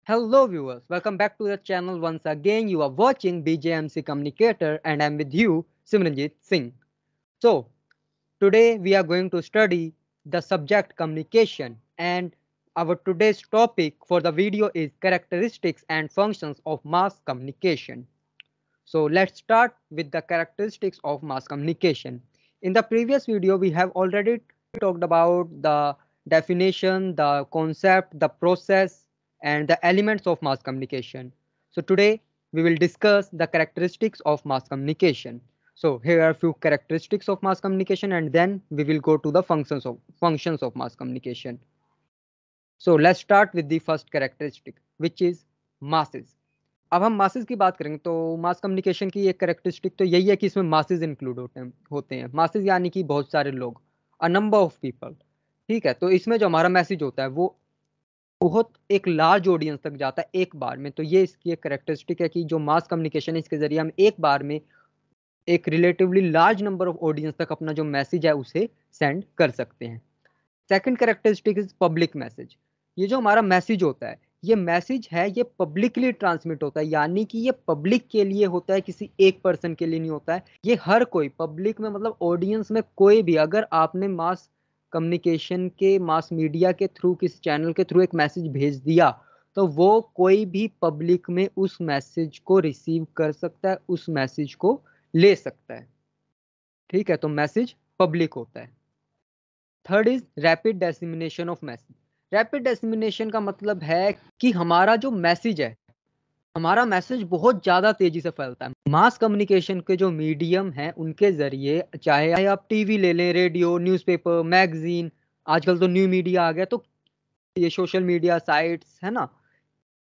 Hello viewers, welcome back to the channel once again. You are watching BJMC Communicator and I'm with you, Simranjit Singh. So, today we are going to study the subject communication and our today's topic for the video is characteristics and functions of mass communication. So, let's start with the characteristics of mass communication. In the previous video, we have already talked about the definition, the concept, the process, and the elements of mass communication. So today we will discuss the characteristics of mass communication. So here are a few characteristics of mass communication, and then we will go to the functions of mass communication. So let's start with the first characteristic, which is masses. अब हम masses की बात करेंगे तो mass communication की एक characteristic तो यही है कि इसमें मासेस इंक्लूड होते हैं मासेस यानी कि बहुत सारे लोग, अ नंबर ऑफ पीपल। ठीक है, तो इसमें जो हमारा मैसेज होता है वो बहुत एक लार्ज ऑडियंस तक जाता है एक बार में। तो ये इसकी एक कैरेक्टरिस्टिक है कि जो मास कम्युनिकेशन है इसके जरिए हम एक बार में एक relatively large number of audience तक अपना जो मैसेज है उसे सेंड कर सकते हैं। Second characteristic is public message. ये जो हमारा मैसेज होता है, ये मैसेज है ये पब्लिकली ट्रांसमिट होता है, यानी कि ये पब्लिक के लिए होता है, किसी एक पर्सन के लिए नहीं होता है। ये हर कोई पब्लिक में मतलब ऑडियंस में कोई भी, अगर आपने मास कम्युनिकेशन के मास मीडिया के थ्रू किसी चैनल के थ्रू एक मैसेज भेज दिया तो वो कोई भी पब्लिक में उस मैसेज को रिसीव कर सकता है, उस मैसेज को ले सकता है। ठीक है, तो मैसेज पब्लिक होता है। Third is rapid dissemination of message. Rapid dissemination का मतलब है कि हमारा जो मैसेज है, हमारा मैसेज बहुत ज्यादा तेजी से फैलता है। मास कम्युनिकेशन के जो मीडियम हैं उनके जरिए, चाहे आप टीवी ले लें, रेडियो, न्यूज़पेपर, मैगजीन, आजकल तो न्यू मीडिया आ गया, तो ये सोशल मीडिया साइट्स है ना,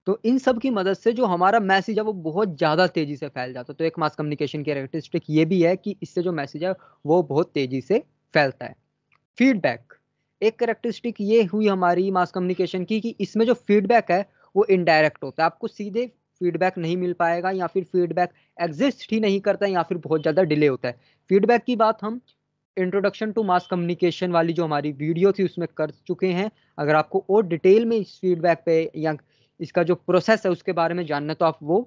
तो इन सब की मदद से जो हमारा मैसेज है वो बहुत ज्यादा तेजी से फैल जाता है। तो एक मास कम्युनिकेशन की कैरेक्टरिस्टिक ये भी है कि इससे जो मैसेज है वो बहुत तेजी से फैलता है। फीडबैक, एक कैरेक्टरिस्टिक ये हुई हमारी मास कम्युनिकेशन की कि इसमें जो फीडबैक है वो इनडायरेक्ट होता है, आपको सीधे फीडबैक नहीं मिल पाएगा, या फिर फीडबैक एग्जिस्ट ही नहीं करता है, या फिर बहुत ज़्यादा डिले होता है। फीडबैक की बात हम इंट्रोडक्शन टू मास कम्युनिकेशन वाली जो हमारी वीडियो थी उसमें कर चुके हैं। अगर आपको और डिटेल में इस फीडबैक पे या इसका जो प्रोसेस है उसके बारे में जानना है तो आप वो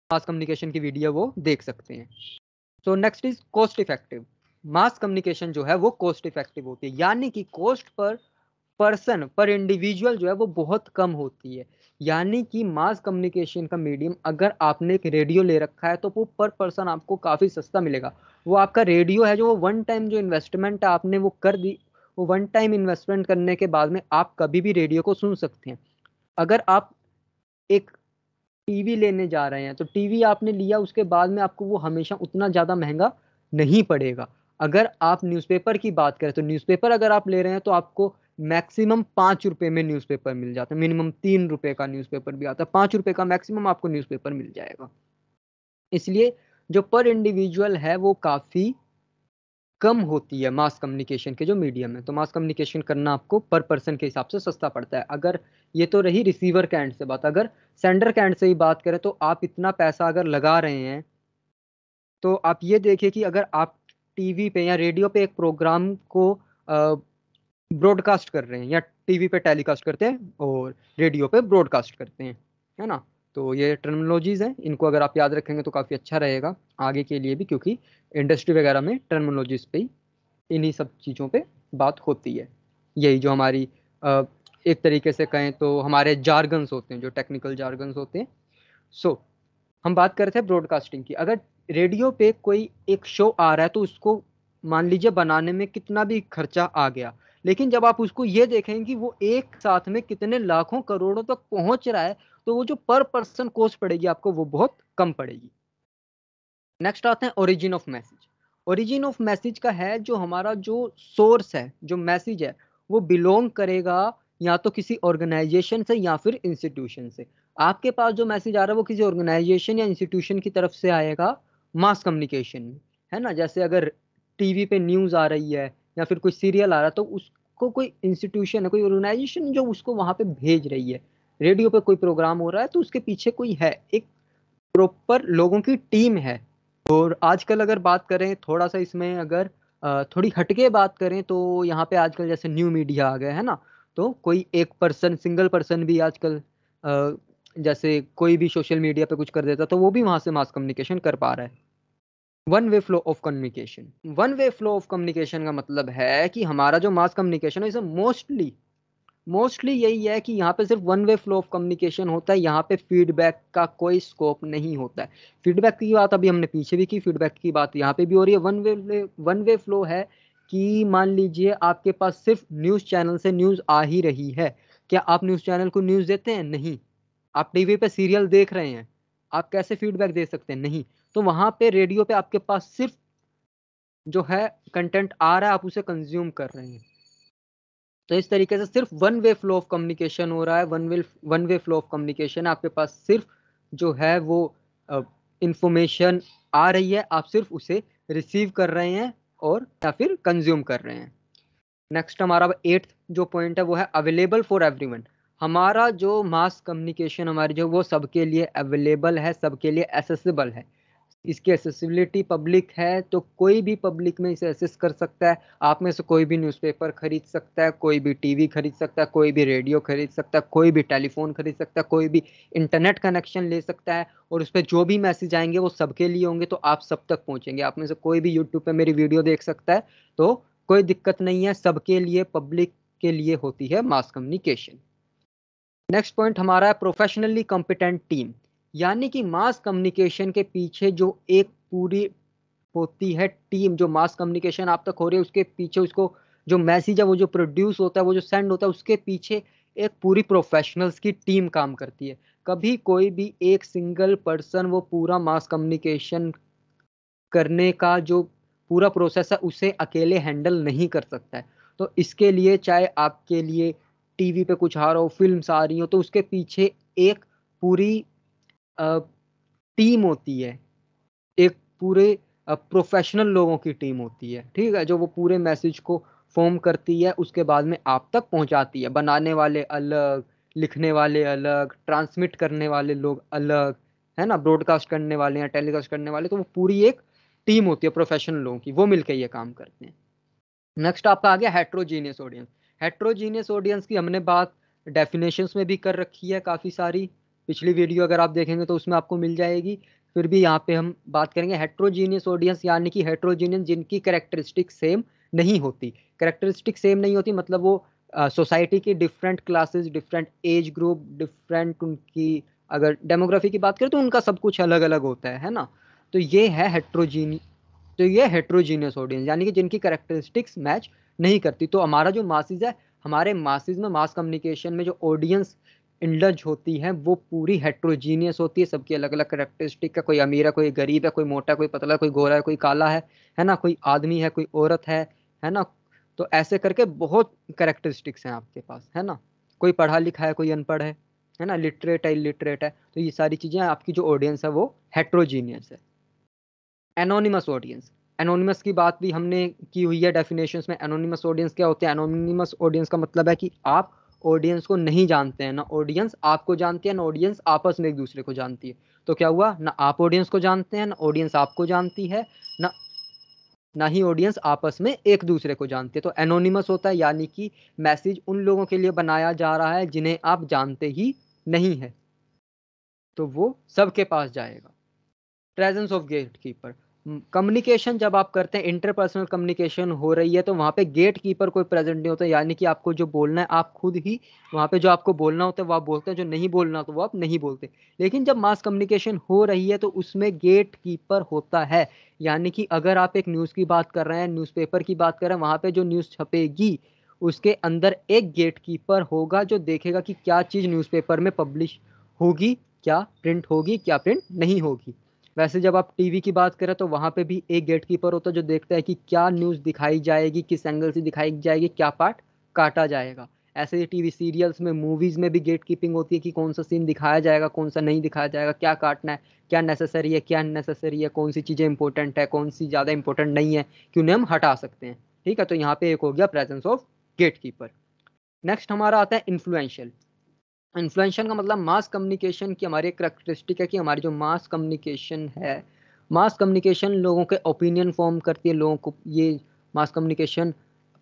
मास कम्युनिकेशन की वीडियो वो देख सकते हैं। So next is cost effective. Mass communication जो है वो कॉस्ट इफेक्टिव होती है, यानी कि कॉस्ट पर पर्सन पर इंडिविजुअल जो है वो बहुत कम होती है। यानी कि मास कम्युनिकेशन का मीडियम, अगर आपने एक रेडियो ले रखा है तो वो पर पर्सन आपको काफ़ी सस्ता मिलेगा। वो आपका रेडियो है जो वो वन टाइम जो इन्वेस्टमेंट आपने वो कर दी, वो वन टाइम इन्वेस्टमेंट करने के बाद में आप कभी भी रेडियो को सुन सकते हैं। अगर आप एक टीवी लेने जा रहे हैं तो टीवी आपने लिया, उसके बाद में आपको वो हमेशा उतना ज़्यादा महंगा नहीं पड़ेगा। अगर आप न्यूज़पेपर की बात करें तो न्यूज़पेपर अगर आप ले रहे हैं तो आपको मैक्सिमम 5 रुपए में न्यूज़पेपर मिल जाता है, मिनिमम 3 रुपए का न्यूज़पेपर भी आता है, 5 रुपए का मैक्सिमम आपको न्यूज़पेपर मिल जाएगा। इसलिए जो पर इंडिविजुअल है वो काफ़ी कम होती है मास कम्युनिकेशन के जो मीडियम है। तो मास कम्युनिकेशन करना आपको पर पर्सन के हिसाब से सस्ता पड़ता है। अगर ये तो रही रिसीवर के एंड से बात, अगर सेंडर के एंड से ही बात करें तो आप इतना पैसा अगर लगा रहे हैं तो आप ये देखिए कि अगर आप टीवी पे या रेडियो पे एक प्रोग्राम को ब्रॉडकास्ट कर रहे हैं, या टीवी पे टेलीकास्ट करते हैं और रेडियो पे ब्रॉडकास्ट करते हैं, है ना, तो ये टर्मिनोलॉजीज हैं, इनको अगर आप याद रखेंगे तो काफ़ी अच्छा रहेगा आगे के लिए भी, क्योंकि इंडस्ट्री वगैरह में टर्मिनोलॉजीज पे ही इन्हीं सब चीज़ों पे बात होती है। यही जो हमारी एक तरीके से कहें तो हमारे जार्गन्स होते हैं, जो टेक्निकल जार्गन्स होते हैं। सो हम बात कर रहे थे ब्रॉडकास्टिंग की। अगर रेडियो पे कोई एक शो आ रहा है तो उसको मान लीजिए बनाने में कितना भी खर्चा आ गया, लेकिन जब आप उसको ये देखेंगे कि वो एक साथ में कितने लाखों करोड़ों तक पहुंच रहा है तो वो जो पर पर्सन कॉस्ट पड़ेगी आपको वो बहुत कम पड़ेगी। नेक्स्ट आते हैं origin of message. Origin of message का है जो हमारा जो सोर्स है, जो मैसेज है वो बिलोंग करेगा या तो किसी ऑर्गेनाइजेशन से या फिर इंस्टीट्यूशन से। आपके पास जो मैसेज आ रहा है वो किसी ऑर्गेनाइजेशन या इंस्टीट्यूशन की तरफ से आएगा मास कम्युनिकेशन में, है ना। जैसे अगर टीवी पे न्यूज़ आ रही है या फिर कोई सीरियल आ रहा है तो उसको कोई इंस्टीट्यूशन है, कोई ऑर्गेनाइजेशन जो उसको वहां पे भेज रही है। रेडियो पे कोई प्रोग्राम हो रहा है तो उसके पीछे कोई है, एक प्रॉपर लोगों की टीम है। और आजकल अगर बात करें थोड़ा सा इसमें अगर थोड़ी हटके बात करें तो यहाँ पे आजकल जैसे न्यू मीडिया आ गया है ना, तो कोई एक पर्सन, सिंगल पर्सन भी आजकल जैसे कोई भी सोशल मीडिया पे कुछ कर देता तो वो भी वहां से मास कम्युनिकेशन कर पा रहा है। One way flow of communication, one way flow of communication का मतलब है कि हमारा जो मास कम्युनिकेशन है इसे मोस्टली मोस्टली यही है कि यहाँ पे सिर्फ one way flow of communication होता है, यहाँ पे फीडबैक का कोई स्कोप नहीं होता है। फीडबैक की बात अभी हमने पीछे भी की, फीडबैक की बात यहाँ पे भी हो रही है। वन वे फ्लो है कि मान लीजिए आपके पास सिर्फ न्यूज़ चैनल से न्यूज़ आ ही रही है, क्या आप न्यूज़ चैनल को न्यूज़ देते हैं? नहीं। आप टीवी पे सीरियल देख रहे हैं, आप कैसे फीडबैक दे सकते हैं? नहीं। तो वहां पे रेडियो पे आपके पास सिर्फ जो है कंटेंट आ रहा है, आप उसे कंज्यूम कर रहे हैं। तो इस तरीके से सिर्फ one way flow of communication हो रहा है। One way flow of communication, आपके पास सिर्फ जो है वो इंफॉर्मेशन आ रही है, आप सिर्फ उसे रिसीव कर रहे हैं और या फिर कंज्यूम कर रहे हैं। नेक्स्ट हमारा 8th जो पॉइंट है वो है अवेलेबल फॉर एवरीवन। हमारा जो मास कम्युनिकेशन हमारी जो वो सबके लिए अवेलेबल है, सबके लिए एसेसिबल है। इसकी एसेसिबिलिटी पब्लिक है, तो कोई भी पब्लिक में इसे एक्सेस कर सकता है। आप में से कोई भी न्यूज़पेपर खरीद सकता है, कोई भी टीवी खरीद सकता है, कोई भी रेडियो खरीद सकता है, कोई भी टेलीफोन खरीद सकता है, कोई भी इंटरनेट कनेक्शन ले सकता है, और उस पर जो भी मैसेज आएंगे वो सबके लिए होंगे, तो आप सब तक पहुंचेंगे। आप में से कोई भी यूट्यूब पे मेरी वीडियो देख सकता है, तो कोई दिक्कत नहीं है, सबके लिए, पब्लिक के लिए होती है मास कम्युनिकेशन। नेक्स्ट पॉइंट हमारा है प्रोफेशनली कॉम्पिटेंट टीम। यानी कि मास कम्युनिकेशन के पीछे जो एक पूरी होती है टीम, जो मास कम्युनिकेशन आप तक हो रही है उसके पीछे, उसको जो मैसेज है वो जो प्रोड्यूस होता है, वो जो सेंड होता है, उसके पीछे एक पूरी प्रोफेशनल्स की टीम काम करती है। कभी कोई भी एक सिंगल पर्सन वो पूरा मास कम्युनिकेशन करने का जो पूरा प्रोसेस है उसे अकेले हैंडल नहीं कर सकता है। तो इसके लिए चाहे आपके लिए टीवी पे कुछ आ रहा हो, फिल्म्स आ रही हो, तो उसके पीछे एक पूरी टीम होती है, एक पूरे प्रोफेशनल लोगों की टीम होती है, ठीक है, जो वो पूरे मैसेज को फॉर्म करती है, उसके बाद में आप तक पहुंचाती है। बनाने वाले अलग, लिखने वाले अलग, ट्रांसमिट करने वाले लोग अलग, है ना, ब्रॉडकास्ट करने वाले या टेलीकास्ट करने वाले, तो वो पूरी एक टीम होती है प्रोफेशनल लोगों की, वो मिलकर ये काम करते हैं। नेक्स्ट आपका आ गया हेट्रोजीनियस ऑडियंस। हेट्रोजीनियस ऑडियंस की हमने बात डेफिनेशंस में भी कर रखी है काफ़ी सारी, पिछली वीडियो अगर आप देखेंगे तो उसमें आपको मिल जाएगी। फिर भी यहाँ पे हम बात करेंगे हेट्रोजीनियस ऑडियंस, यानी कि हेट्रोजीनियस जिनकी कैरेक्टरिस्टिक सेम नहीं होती। कैरेक्टरिस्टिक सेम नहीं होती मतलब वो सोसाइटी की different classes, different age group, different उनकी अगर डेमोग्राफी की बात करें तो उनका सब कुछ अलग अलग होता है ना। तो ये है हेट्रोजीनी, तो ये हेट्रोजीनियस ऑडियंस, यानी कि जिनकी कैरेक्टरिस्टिक्स मैच नहीं करती। तो हमारा जो मासेज है, हमारे मासेज में, मास कम्युनिकेशन में जो ऑडियंस इंडल्ज होती है वो पूरी हेट्रोजीनियस होती है, सबकी अलग अलग कैरेक्टरिस्टिक है, कोई अमीर है, कोई गरीब है, कोई मोटा, कोई पतला, कोई गोरा है, कोई काला है ना, कोई आदमी है, कोई औरत है ना। तो ऐसे करके बहुत कैरेक्टरिस्टिक्स हैं आपके पास, है ना। कोई पढ़ा लिखा है, कोई अनपढ़ है ना, लिटरेट है, इलिटरेट है। तो ये सारी चीजें, आपकी जो ऑडियंस है वो हेट्रोजीनियस है। एनोनिमस ऑडियंस, एनोनिमस की बात भी हमने की हुई है डेफिनेशंस में। एनोनिमस ऑडियंस क्या होते हैं? एनोनिमस ऑडियंस का मतलब है कि आप ऑडियंस को नहीं जानते हैं, ना ऑडियंस आपको जानती है, ना ऑडियंस आपस में एक दूसरे को जानती है। तो क्या हुआ, ना आप ऑडियंस को जानते हैं, ना ऑडियंस आपको जानती है, ना ना ही ऑडियंस आपस में एक दूसरे को जानती है। तो एनोनिमस होता है, यानी कि मैसेज उन लोगों के लिए बनाया जा रहा है जिन्हें आप जानते ही नहीं है, तो वो सबके पास जाएगा। Presence of gatekeeper, communication जब आप करते हैं, इंटरपर्सनल कम्युनिकेशन हो रही है, तो वहां पे गेट कीपर कोई प्रेजेंट नहीं होता, यानी कि आपको जो बोलना है आप खुद ही वहां पे, जो आपको बोलना होता है वो आप बोलते हैं, जो नहीं बोलना तो वो आप नहीं बोलते। लेकिन जब मास कम्युनिकेशन हो रही है तो उसमें गेट कीपर होता है, यानी कि अगर आप एक न्यूज़ की बात कर रहे हैं, न्यूज़पेपर की बात कर रहे हैं, वहां पे जो न्यूज़ छपेगी उसके अंदर एक गेट कीपर होगा जो देखेगा कि क्या चीज़ न्यूज़पेपर में पब्लिश होगी, क्या प्रिंट होगी, क्या प्रिंट नहीं होगी। वैसे जब आप टीवी की बात करें तो वहां पे भी एक गेट कीपर होता है जो देखता है कि क्या न्यूज़ दिखाई जाएगी, किस एंगल से दिखाई जाएगी, क्या पार्ट काटा जाएगा। ऐसे ही टीवी सीरियल्स में, मूवीज में भी गेट कीपिंग होती है कि कौन सा सीन दिखाया जाएगा, कौन सा नहीं दिखाया जाएगा, क्या काटना है, क्या नेसेसरी है, क्या अननेसेसरी है, कौन सी चीज़ें इंपॉर्टेंट है, कौन सी ज़्यादा इंपॉर्टेंट नहीं है कि उन्हें हम हटा सकते हैं। ठीक है, तो यहाँ पे एक हो गया presence of gatekeeper. Next हमारा आता है इन्फ्लुएंशियल। इन्फ्लुएंशियल का मतलब मास कम्युनिकेशन की हमारी एक करेक्टरिस्टिक है कि हमारी जो मास कम्युनिकेशन है, मास कम्युनिकेशन लोगों के ओपिनियन फॉर्म करती है, लोगों को ये मास कम्युनिकेशन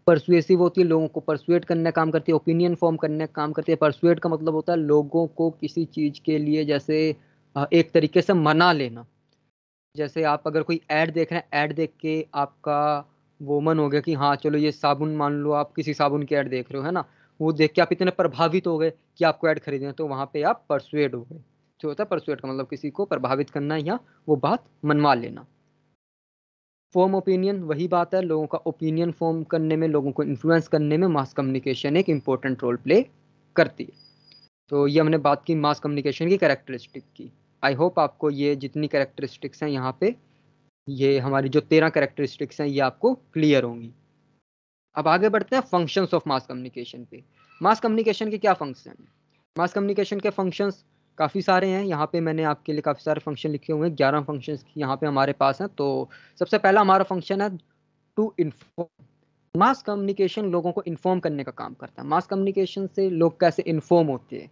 परसुएसिव होती है, लोगों को परसुएट करने का काम करती है। ओपिनियन फॉर्म करने का काम करती है। परसुएट का मतलब होता है लोगों को किसी चीज के लिए जैसे एक तरीके से मना लेना। जैसे आप अगर कोई ऐड देख रहे हैं, ऐड देख के आपका वो मन हो गया कि हाँ चलो ये साबुन, मान लो आप किसी साबुन की ऐड देख रहे हो, है ना, वो देख के आप इतने प्रभावित हो गए कि आपको ऐड खरीदना है, तो वहां पे आप परसुएड हो गए। जो होता है परसुएड का मतलब किसी को प्रभावित करना या वो बात मनवा लेना। फॉर्म ओपिनियन वही बात है, लोगों का ओपिनियन फॉर्म करने में, लोगों को इन्फ्लुएंस करने में मास कम्युनिकेशन एक इंपॉर्टेंट रोल प्ले करती है। तो ये हमने बात की मास कम्युनिकेशन की कैरेक्टरिस्टिक की। आई होप आपको ये जितनी कैरेक्टरिस्टिक्स हैं यहाँ पे, ये हमारी जो 13 कैरेक्टरिस्टिक्स हैं ये आपको क्लियर होंगी। अब आगे बढ़ते हैं फंक्शंस ऑफ मास कम्युनिकेशन पे। मास कम्युनिकेशन के क्या फंक्शन हैं? मास कम्युनिकेशन के फंक्शंस काफ़ी सारे हैं। यहाँ पे मैंने आपके लिए काफ़ी सारे फंक्शन लिखे हुए हैं, 11 फंक्शंस यहाँ पे हमारे पास हैं। तो सबसे पहला हमारा फंक्शन है टू इन्फॉर्म। मास कम्युनिकेशन लोगों को इन्फॉर्म करने का काम करता है। मास कम्युनिकेशन से लोग कैसे इन्फॉर्म होते हैं?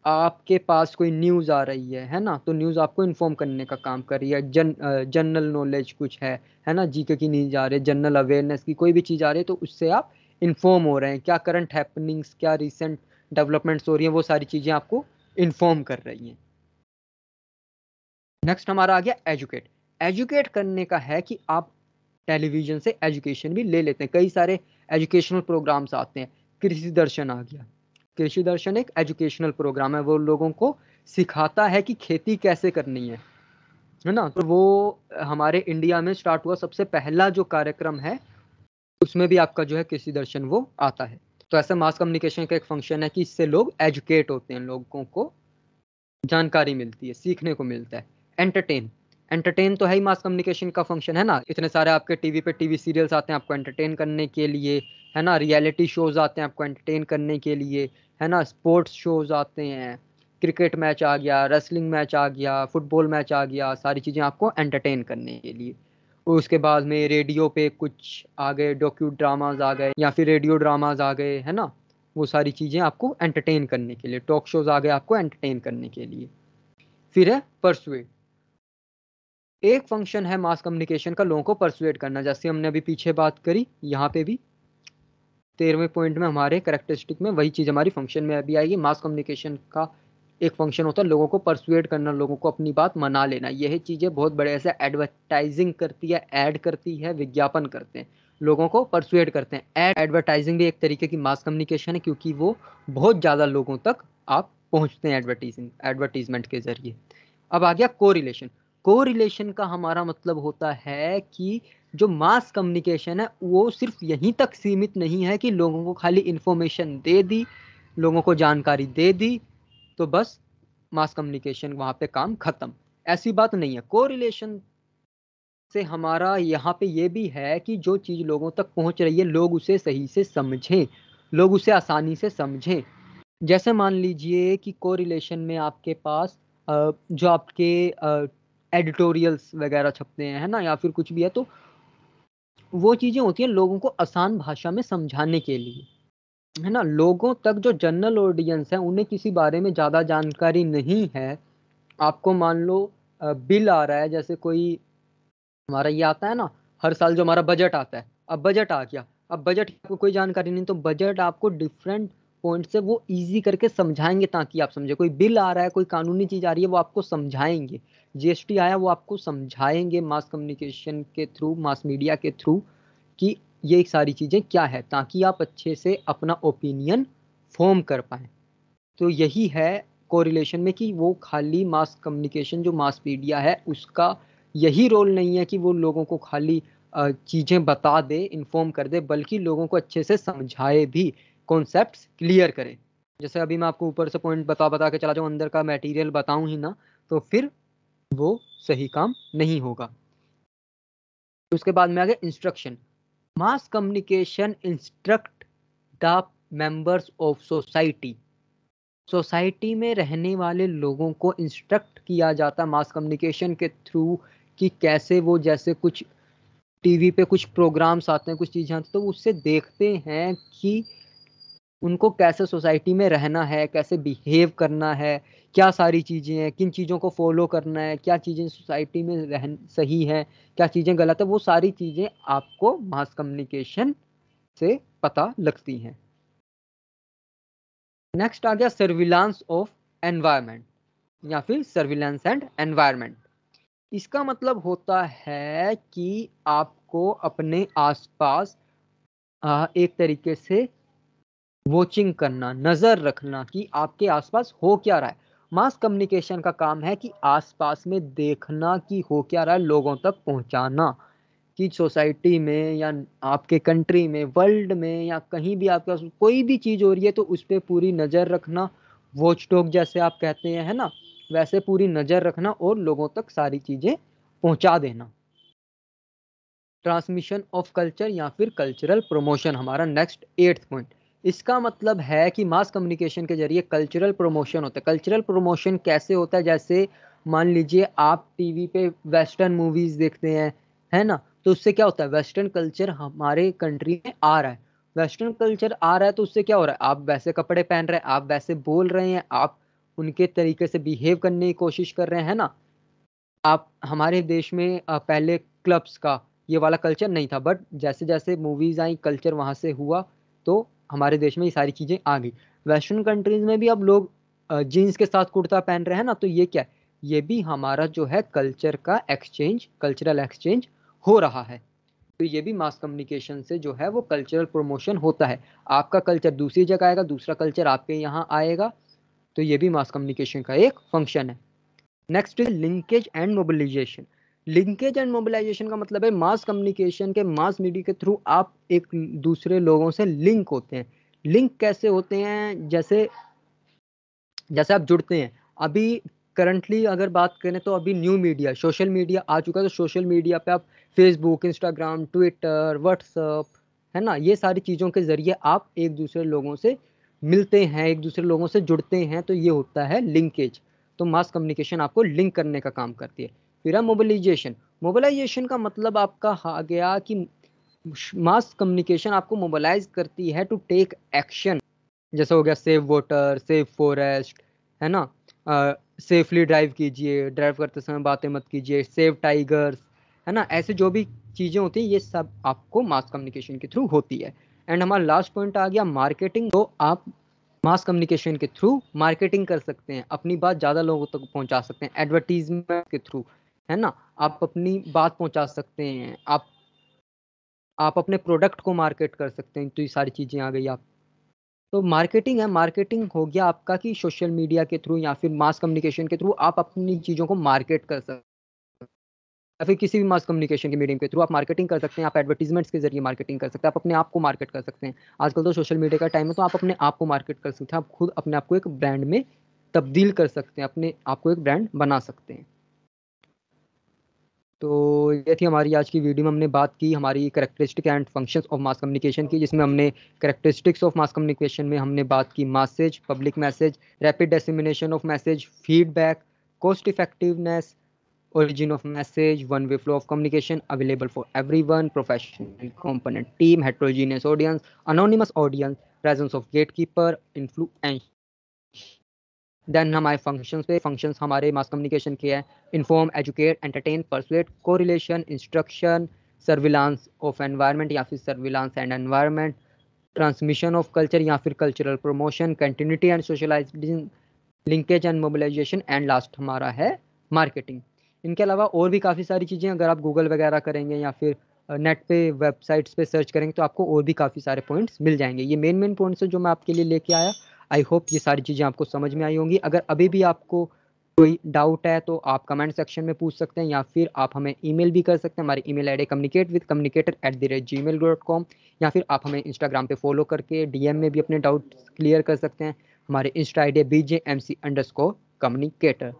आपके पास कोई न्यूज़ आ रही है ना, तो न्यूज़ आपको इन्फॉर्म करने का काम कर रही है। जनरल नॉलेज कुछ है ना, जीके की न्यूज़ आ रही है, जनरल अवेयरनेस की कोई भी चीज़ आ रही है, तो उससे आप इन्फॉर्म हो रहे हैं। क्या करंट हैपनिंग्स, क्या रिसेंट डेवलपमेंट्स हो रही हैं, वो सारी चीज़ें आपको इन्फॉर्म कर रही हैं। नेक्स्ट हमारा आ गया एजुकेट। एजुकेट करने का है कि आप टेलीविजन से एजुकेशन भी ले लेते हैं। कई सारे एजुकेशनल प्रोग्राम्स आते हैं। कृषि दर्शन आ गया। कृषि दर्शन एक एजुकेशनल प्रोग्राम है, वो लोगों को सिखाता है कि खेती कैसे करनी है ना। तो वो हमारे इंडिया में स्टार्ट हुआ सबसे पहला जो कार्यक्रम है, उसमें भी आपका जो है कृषि दर्शन वो आता है। तो ऐसा मास कम्युनिकेशन का एक फंक्शन है कि इससे लोग एजुकेट होते हैं, लोगों को जानकारी मिलती है, सीखने को मिलता है। एंटरटेन, एंटरटेन तो है ही मास कम्युनिकेशन का फंक्शन, है ना। इतने सारे आपके टीवी पे टीवी सीरियल्स आते हैं आपको एंटरटेन करने के लिए, है ना। रियलिटी शोज आते हैं आपको एंटरटेन करने के लिए, है ना। स्पोर्ट्स शोज आते हैं, क्रिकेट मैच आ गया, रेसलिंग मैच आ गया, फुटबॉल मैच आ गया, सारी चीज़ें आपको एंटरटेन करने के लिए। उसके बाद में रेडियो पे कुछ आ गए, डॉक्यू ड्रामाज आ गए या फिर रेडियो ड्रामाज आ गए, है ना। वो सारी चीज़ें आपको एंटरटेन करने के लिए, टॉक शोज आ गए आपको एंटरटेन करने के लिए। फिर है परसुएट। एक फंक्शन है मास कम्युनिकेशन का लोगों को परसुएट करना, जैसे हमने अभी पीछे बात करी, यहाँ पे भी 13वें पॉइंट में हमारे कैरेक्टरिस्टिक में वही चीज़ हमारी फंक्शन में अभी आएगी। मास कम्युनिकेशन का एक फंक्शन होता है लोगों को परसुएट करना, लोगों को अपनी बात मना लेना। यह चीज़ें बहुत बड़े ऐसे एडवर्टाइजिंग करती है, ऐड करती है, विज्ञापन करते हैं, लोगों को परसुएट करते हैं। एडवर्टाइजिंग भी एक तरीके की मास कम्युनिकेशन है, क्योंकि वो बहुत ज़्यादा लोगों तक आप पहुँचते हैं एडवर्टीजमेंट के जरिए। अब आ गया कोरिलेशन। कोरिलेशन का हमारा मतलब होता है कि जो मास कम्युनिकेशन है वो सिर्फ यहीं तक सीमित नहीं है कि लोगों को खाली इंफॉर्मेशन दे दी, लोगों को जानकारी दे दी, तो बस मास कम्युनिकेशन वहां पे काम खत्म। ऐसी बात नहीं है। कोरिलेशन से हमारा यहाँ पे ये भी है कि जो चीज लोगों तक पहुंच रही है लोग उसे सही से समझें, लोग उसे आसानी से समझें। जैसे मान लीजिए कि कोरिलेशन में आपके पास जो आपके एडिटोरियल्स वगैरह छपते हैं, है ना, या फिर कुछ भी है, तो वो चीजें होती हैं लोगों को आसान भाषा में समझाने के लिए, है ना। लोगों तक जो जनरल ऑडियंस है उन्हें किसी बारे में ज्यादा जानकारी नहीं है। आपको मान लो बिल आ रहा है, जैसे कोई हमारा ये आता है ना, हर साल जो हमारा बजट आता है, अब बजट आ गया, अब बजट की आपको कोई जानकारी नहीं, तो बजट आपको डिफरेंट पॉइंट से वो इजी करके समझाएंगे ताकि आप समझे। कोई बिल आ रहा है, कोई कानूनी चीज आ रही है, वो आपको समझाएंगे। जीएसटी आया, वो आपको समझाएंगे मास कम्युनिकेशन के थ्रू, मास मीडिया के थ्रू, कि ये सारी चीजें क्या है, ताकि आप अच्छे से अपना ओपिनियन फॉर्म कर पाए। तो यही है कोरिलेशन में कि वो खाली मास कम्युनिकेशन जो मास मीडिया है उसका यही रोल नहीं है कि वो लोगों को खाली चीजें बता दे, इन्फॉर्म कर दे, बल्कि लोगों को अच्छे से समझाए भी, कॉन्सेप्ट्स क्लियर करे। जैसे अभी मैं आपको ऊपर से पॉइंट बता बता के चला जाऊं, अंदर का मटेरियल बताऊं ही ना, तो फिर वो सही काम नहीं होगा। उसके बाद में आ गया instruction. Mass communication instruct the members of society. Society में रहने वाले लोगों को इंस्ट्रक्ट किया जाता है मास कम्युनिकेशन के थ्रू कि कैसे वो, जैसे कुछ टीवी पे कुछ प्रोग्राम्स आते हैं, कुछ चीजें आती हैं, तो उससे देखते हैं कि उनको कैसे सोसाइटी में रहना है, कैसे बिहेव करना है, क्या सारी चीजें हैं, किन चीजों को फॉलो करना है, क्या चीजें सोसाइटी में रह सही है, क्या चीजें गलत है, वो सारी चीजें आपको मास कम्युनिकेशन से पता लगती हैं। नेक्स्ट आ गया सर्विलांस ऑफ एनवायरनमेंट या फिर सर्विलांस एंड एनवायरनमेंट। इसका मतलब होता है कि आपको अपने आसपास एक तरीके से वॉचिंग करना, नजर रखना कि आपके आसपास हो क्या रहा है। मास कम्युनिकेशन का काम है कि आसपास में देखना कि हो क्या रहा है, लोगों तक पहुंचाना कि सोसाइटी में या आपके कंट्री में, वर्ल्ड में या कहीं भी आपके पास कोई भी चीज हो रही है तो उस पर पूरी नजर रखना। वॉच डॉग जैसे आप कहते हैं, है ना, वैसे पूरी नजर रखना और लोगों तक सारी चीजें पहुंचा देना। ट्रांसमिशन ऑफ कल्चर या फिर कल्चरल प्रमोशन हमारा नेक्स्ट 8th पॉइंट। इसका मतलब है कि मास कम्युनिकेशन के जरिए कल्चरल प्रमोशन होता है। कल्चरल प्रमोशन कैसे होता है? जैसे मान लीजिए आप टीवी पे वेस्टर्न मूवीज देखते हैं, है ना, तो उससे क्या होता है, वेस्टर्न कल्चर हमारे कंट्री में आ रहा है। वेस्टर्न कल्चर आ रहा है तो उससे क्या हो रहा है, आप वैसे कपड़े पहन रहे हैं, आप वैसे बोल रहे हैं, आप उनके तरीके से बिहेव करने की कोशिश कर रहे हैं ना। आप हमारे देश में पहले क्लब्स का ये वाला कल्चर नहीं था, बट जैसे जैसे मूवीज आई, कल्चर वहां से हुआ, तो हमारे देश में ये सारी चीजें आ गई। वेस्टर्न कंट्रीज में भी अब लोग जीन्स के साथ कुर्ता पहन रहे हैं ना, तो ये क्या है, ये भी हमारा जो है कल्चर का एक्सचेंज, कल्चरल एक्सचेंज हो रहा है। तो ये भी मास कम्युनिकेशन से जो है वो कल्चरल प्रमोशन होता है। आपका कल्चर दूसरी जगह आएगा, दूसरा कल्चर आपके यहाँ आएगा, तो ये भी मास कम्युनिकेशन का एक फंक्शन है। Next is linkage and mobilisation. Linkage and mobilisation का मतलब है मास कम्युनिकेशन के, मास मीडिया के थ्रू आप एक दूसरे लोगों से लिंक होते हैं। लिंक कैसे होते हैं? जैसे जैसे आप जुड़ते हैं। अभी करंटली अगर बात करें तो अभी न्यू मीडिया, सोशल मीडिया आ चुका है, तो सोशल मीडिया पे आप फेसबुक, इंस्टाग्राम, ट्विटर, व्हाट्सअप, है ना, ये सारी चीज़ों के जरिए आप एक दूसरे लोगों से मिलते हैं, एक दूसरे लोगों से जुड़ते हैं, तो ये होता है लिंकेज। तो मास कम्युनिकेशन आपको लिंक करने का काम करती है। फिर है मोबिलाइजेशन। मोबिलाइजेशन का मतलब आपका आ गया कि मास कम्युनिकेशन आपको मोबिलाइज करती है टू टेक एक्शन। जैसे हो गया सेव वाटर, सेव फॉरेस्ट, है ना, सेफली ड्राइव कीजिए, ड्राइव करते समय बातें मत कीजिए, सेव टाइगर्स, है ना, ऐसे जो भी चीजें होती हैं ये सब आपको मास कम्युनिकेशन के थ्रू होती है। एंड हमारा लास्ट पॉइंट आ गया मार्केटिंग। तो आप मास कम्युनिकेशन के थ्रू मार्केटिंग कर सकते हैं, अपनी बात ज्यादा लोगों तक पहुंचा सकते हैं, एडवर्टीजमेंट के थ्रू, है ना, आप अपनी बात पहुंचा सकते हैं, आप अपने प्रोडक्ट को मार्केट कर सकते हैं। तो ये सारी चीजें आ गई। आप तो मार्केटिंग है, मार्केटिंग हो गया आपका कि सोशल मीडिया के थ्रू या फिर मास कम्युनिकेशन के थ्रू आप अपनी चीजों को मार्केट कर सकते हैं, या फिर किसी भी मास कम्युनिकेशन के मीडियम के थ्रू आप मार्केटिंग कर सकते हैं। आप एडवर्टीजमेंट्स के जरिए मार्केटिंग कर सकते हैं, आप अपने आप को मार्केट कर सकते हैं। आजकल तो सोशल मीडिया का टाइम है, तो आप अपने आप को मार्केट कर सकते हैं, आप खुद अपने आप को एक ब्रांड में तब्दील कर सकते हैं, अपने आप को एक ब्रांड बना सकते हैं। तो ये थी हमारी आज की वीडियो में हमने बात की हमारी characteristic and functions of mass communication की, जिसमें हमने कैरेक्टरिस्टिक्स ऑफ मास कम्युनिकेशन में हमने बात की message, public message, rapid dissemination of message, feedback, cost effectiveness, origin of message, one way flow of communication, available for everyone, professional component team, heterogeneous audience, anonymous audience, presence of gatekeeper, influence। Then हमारे functions पे, functions हमारे mass communication के हैं inform, educate, entertain, persuade, correlation, instruction, surveillance of environment या फिर surveillance and environment, transmission of culture या फिर cultural promotion, continuity and socialisation, linkage and mobilisation, and last हमारा है मार्केटिंग। इनके अलावा और भी काफ़ी सारी चीज़ें अगर आप गूगल वगैरह करेंगे या फिर नेट पे वेबसाइट्स पे सर्च करेंगे तो आपको और भी काफ़ी सारे पॉइंट्स मिल जाएंगे। ये मेन पॉइंट्स है जो मैं आपके लिए लेके आया। आई होप ये सारी चीज़ें आपको समझ में आई होंगी। अगर अभी भी आपको कोई डाउट है तो आप कमेंट सेक्शन में पूछ सकते हैं, या फिर आप हमें ईमेल भी कर सकते हैं। हमारी ईमेल आईडी communicatewithcommunicator@gmail.com, या फिर आप हमें इंस्टाग्राम पे फॉलो करके डीएम में भी अपने डाउट क्लियर कर सकते हैं। हमारे इंस्टा आईडी है BJMC_communicator।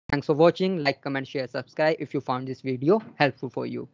Thanks for watching. Like, comment, share, subscribe if you found this video helpful for you.